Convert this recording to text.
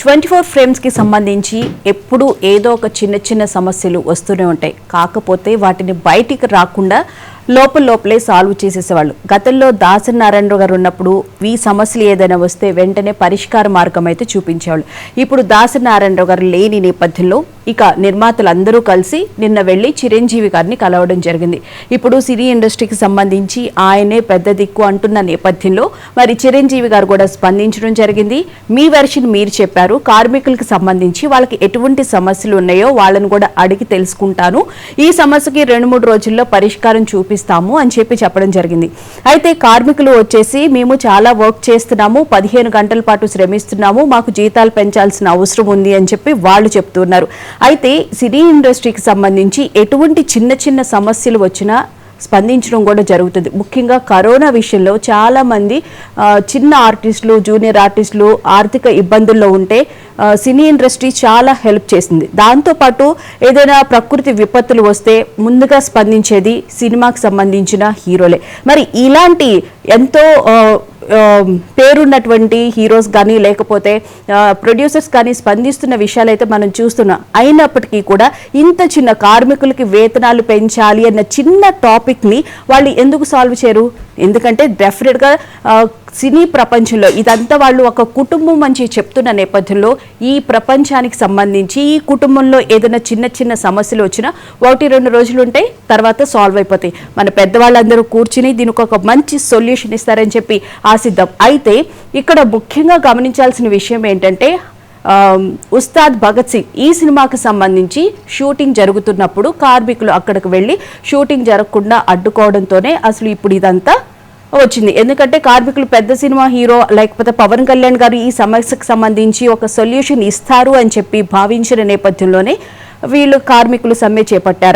24 ఫ్రేమ్స్కి సంబంధించి ఎప్పుడూ ఏదో ఒక చిన్న చిన్న సమస్యలు వస్తూనే ఉంటాయి. కాకపోతే వాటిని బయటికి రాకుండా లోపలే సాల్వ్ చేసేసేవాళ్ళు. గతంలో దాసరి నారాయణరావు గారు ఉన్నప్పుడు ఈ సమస్యలు ఏదైనా వస్తే వెంటనే పరిష్కార మార్గం అయితే చూపించేవాళ్ళు. ఇప్పుడు దాసరి నారాయణరావు గారు లేని నేపథ్యంలో ఇక నిర్మాతలందరూ కలిసి నిన్న వెళ్ళి చిరంజీవి గారిని కలవడం జరిగింది. ఇప్పుడు సినీ ఇండస్ట్రీకి సంబంధించి ఆయనే పెద్ద దిక్కు అంటున్న నేపథ్యంలో మరి చిరంజీవి గారు కూడా స్పందించడం జరిగింది. మీ వెర్షన్ మీరు చెప్పారు. కార్మికులకు సంబంధించి వాళ్ళకి ఎటువంటి సమస్యలు ఉన్నాయో వాళ్ళని కూడా అడిగి తెలుసుకుంటాను. ఈ సమస్యకి 2-3 రోజుల్లో పరిష్కారం చూపిస్తాము అని చెప్పడం జరిగింది. అయితే కార్మికులు వచ్చేసి మేము చాలా వర్క్ చేస్తున్నాము, 15 గంటల పాటు శ్రమిస్తున్నాము, మాకు జీతాలు పెంచాల్సిన అవసరం ఉంది అని చెప్పి వాళ్ళు చెప్తున్నారు. అయితే సినీ ఇండస్ట్రీకి సంబంధించి ఎటువంటి చిన్న చిన్న సమస్యలు వచ్చినా స్పందించడం కూడా జరుగుతుంది. ముఖ్యంగా కరోనా విషయంలో చాలా మంది చిన్న ఆర్టిస్టులు, జూనియర్ ఆర్టిస్టులు ఆర్థిక ఇబ్బందుల్లో ఉంటే సినీ ఇండస్ట్రీ చాలా హెల్ప్ చేసింది. దాంతోపాటు ఏదైనా ప్రకృతి విపత్తులు వస్తే ముందుగా స్పందించేది సినిమాకి సంబంధించిన హీరోలే. మరి ఇలాంటి ఎంతో పేరున్నటువంటి హీరోస్ కానీ లేకపోతే ప్రొడ్యూసర్స్ కానీ స్పందిస్తున్న విషయాలు అయితే మనం చూస్తున్నాం. అయినప్పటికీ కూడా ఇంత చిన్న కార్మికులకి వేతనాలు పెంచాలి అన్న చిన్న టాపిక్ని వాళ్ళు ఎందుకు సాల్వ్ చేయరు? ఎందుకంటే డెఫినెట్గా సినీ ప్రపంచంలో ఇదంతా వాళ్ళు ఒక కుటుంబం అని చెప్తున్న నేపథ్యంలో ఈ ప్రపంచానికి సంబంధించి ఈ కుటుంబంలో ఏదైనా చిన్న చిన్న సమస్యలు వచ్చినా 1-2 రోజులు ఉంటాయి, తర్వాత సాల్వ్ అయిపోతాయి. మన పెద్దవాళ్ళందరూ కూర్చుని దీనికి ఒక మంచి సొల్యూషన్ ఇస్తారని చెప్పి ఆశిద్దాం. అయితే ఇక్కడ ముఖ్యంగా గమనించాల్సిన విషయం ఏంటంటే ఉస్తాద్ భగత్ సింగ్ ఈ సినిమాకి సంబంధించి షూటింగ్ జరుగుతున్నప్పుడు కార్మికులు అక్కడికి వెళ్ళి షూటింగ్ జరగకుండా అడ్డుకోవడంతోనే అసలు ఇప్పుడు ఇదంతా వచ్చింది. ఎందుకంటే కార్మికులు పెద్ద సినిమా హీరో లేకపోతే పవన్ కళ్యాణ్ గారు ఈ సమస్యకు సంబంధించి ఒక సొల్యూషన్ ఇస్తారు అని చెప్పి భావించిన నేపథ్యంలోనే వీళ్ళు కార్మికులు సమ్మె చేపట్టారు.